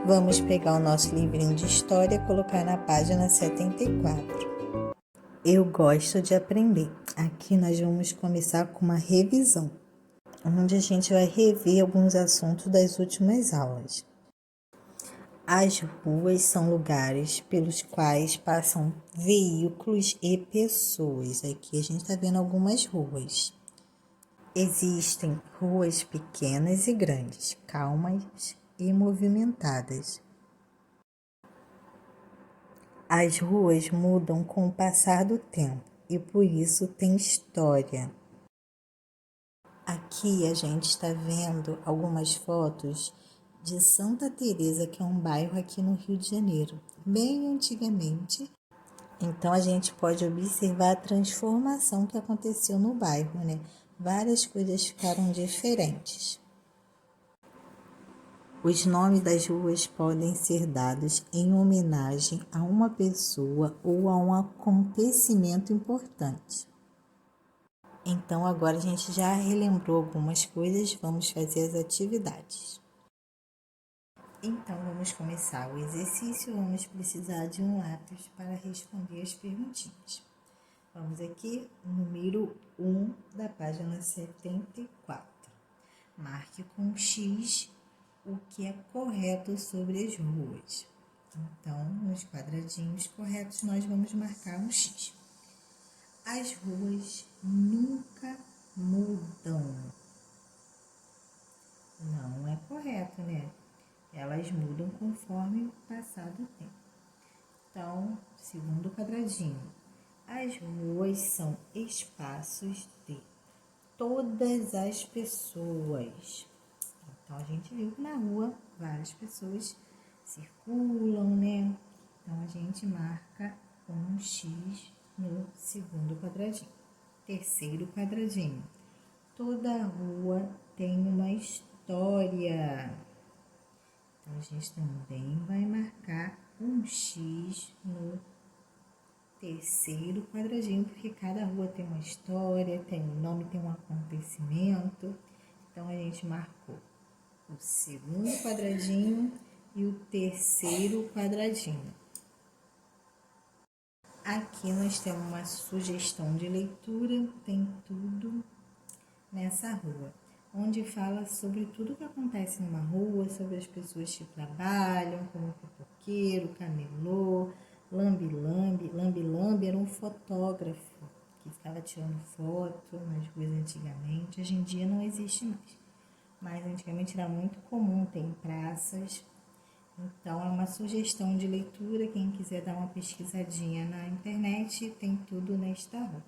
Vamos pegar o nosso livrinho de história e colocar na página 74. Eu gosto de aprender. Aqui nós vamos começar com uma revisão, onde a gente vai rever alguns assuntos das últimas aulas. As ruas são lugares pelos quais passam veículos e pessoas. Aqui a gente está vendo algumas ruas. Existem ruas pequenas e grandes, calmas e movimentadas. As ruas mudam com o passar do tempo e por isso tem história. Aqui a gente está vendo algumas fotos de Santa Teresa, que é um bairro aqui no Rio de Janeiro, bem antigamente. Então a gente pode observar a transformação que aconteceu no bairro, né? Várias coisas ficaram diferentes. Os nomes das ruas podem ser dados em homenagem a uma pessoa ou a um acontecimento importante. Então, agora a gente já relembrou algumas coisas, vamos fazer as atividades. Então, vamos começar o exercício. Vamos precisar de um lápis para responder as perguntinhas. Vamos aqui, número 1 da página 74. Marque com X o que é correto sobre as ruas. Então, nos quadradinhos corretos, nós vamos marcar um X. As ruas nunca mudam. Não é correto, né? Elas mudam conforme o passar do tempo. Então, segundo quadradinho, as ruas são espaços de todas as pessoas. Então, a gente viu que na rua várias pessoas circulam, né? Então, a gente marca um X no segundo quadradinho. Terceiro quadradinho. Toda rua tem uma história. Então, a gente também vai marcar um X no terceiro quadradinho, porque cada rua tem uma história, tem um nome, tem um acontecimento. Então, a gente marcou o segundo quadradinho e o terceiro quadradinho. Aqui nós temos uma sugestão de leitura, tem tudo nessa rua, onde fala sobre tudo que acontece numa rua, sobre as pessoas que trabalham, como pipoqueiro, camelô, lambe-lambe. Lambe-lambe era um fotógrafo que ficava tirando foto nas ruas antigamente. Hoje em dia não existe mais. Mas antigamente era muito comum ter em praças. Então, é uma sugestão de leitura. Quem quiser dar uma pesquisadinha na internet, tem tudo nesta rua.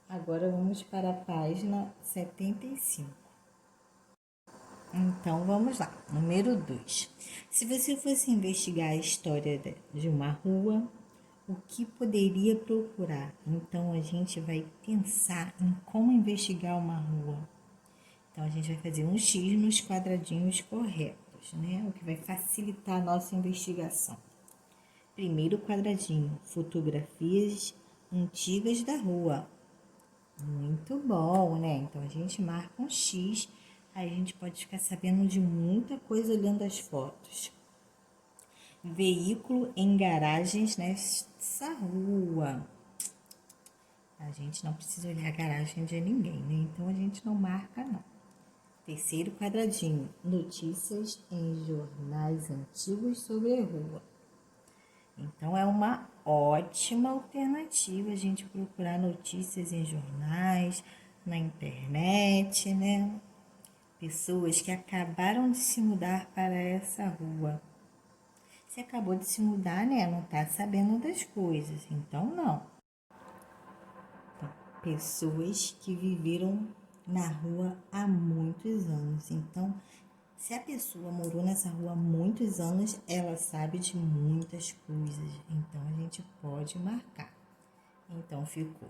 Agora, vamos para a página 75. Então, vamos lá. Número 2. Se você fosse investigar a história de uma rua, o que poderia procurar? Então, a gente vai pensar em como investigar uma rua. Então, a gente vai fazer um X nos quadradinhos corretos, né? O que vai facilitar a nossa investigação. Primeiro quadradinho, fotografias antigas da rua. Muito bom, né? Então, a gente marca um X, aí a gente pode ficar sabendo de muita coisa olhando as fotos. Veículo em garagens nessa rua. A gente não precisa olhar a garagem de ninguém, né? Então, a gente não marca, não. Terceiro quadradinho, notícias em jornais antigos sobre a rua. Então, é uma ótima alternativa a gente procurar notícias em jornais, na internet, né? Pessoas que acabaram de se mudar para essa rua. Se acabou de se mudar, né? Não está sabendo das coisas, então não. Então, pessoas que viveram na rua há muitos anos. Então, se a pessoa morou nessa rua há muitos anos, ela sabe de muitas coisas. Então, a gente pode marcar. Então, ficou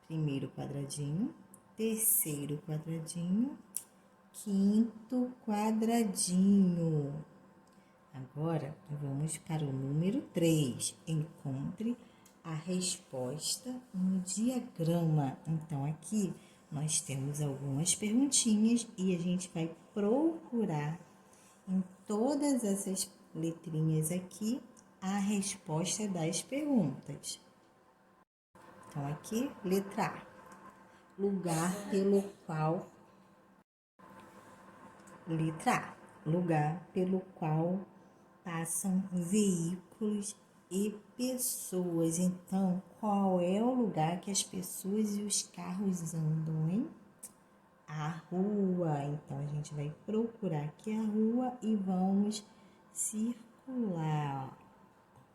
primeiro quadradinho, terceiro quadradinho, quinto quadradinho. Agora, vamos para o número 3. Encontre a resposta no diagrama. Então, aqui nós temos algumas perguntinhas e a gente vai procurar em todas essas letrinhas aqui, a resposta das perguntas. Então, aqui, letra A. Lugar pelo qual... Letra A. Lugar pelo qual passam veículos e pessoas. Então, qual é o lugar que as pessoas e os carros andam, hein? A rua. Então, a gente vai procurar aqui a rua e vamos circular.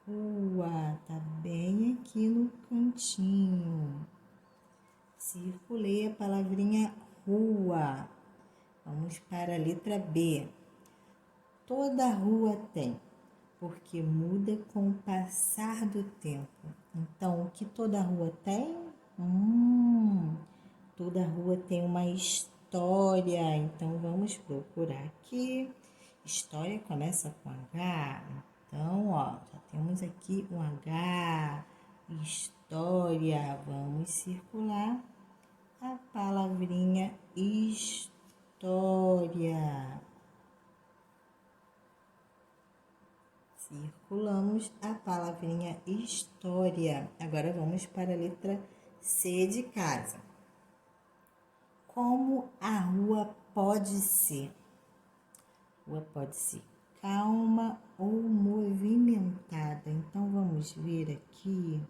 Rua, tá bem aqui no cantinho. Circulei a palavrinha rua. Vamos para a letra B. Toda rua tem, porque muda com o passar do tempo. Então, o que toda rua tem? Toda rua tem uma história. Então, vamos procurar aqui. História começa com H. Então, ó, já temos aqui um H. História. Vamos circular a palavrinha história. Circulamos a palavrinha história. Agora vamos para a letra C de casa. Como a rua pode ser? Rua pode ser calma ou movimentada. Então, vamos ver aqui.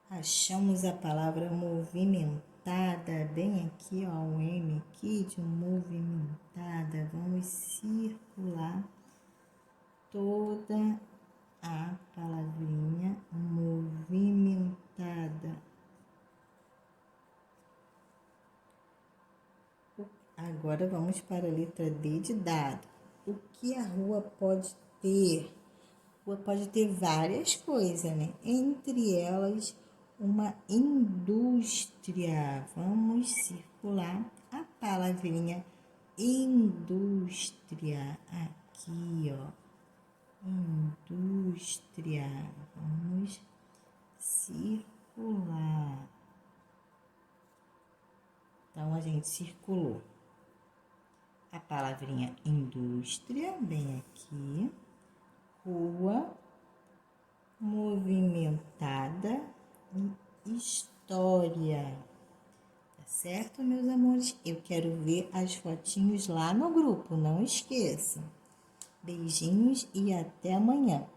Achamos a palavra movimentada, bem aqui, ó, o M aqui de movimentada. Vamos circular toda a palavrinha movimentada. Agora vamos para a letra D de dado. O que a rua pode ter? A rua pode ter várias coisas, né? Entre elas, uma indústria. Vamos circular a palavrinha indústria aqui, ó. Indústria. Vamos circular. Então, a gente circulou a palavrinha indústria, bem aqui. Rua, movimentada e história. Tá certo, meus amores? Eu quero ver as fotinhos lá no grupo, não esqueçam. Beijinhos e até amanhã.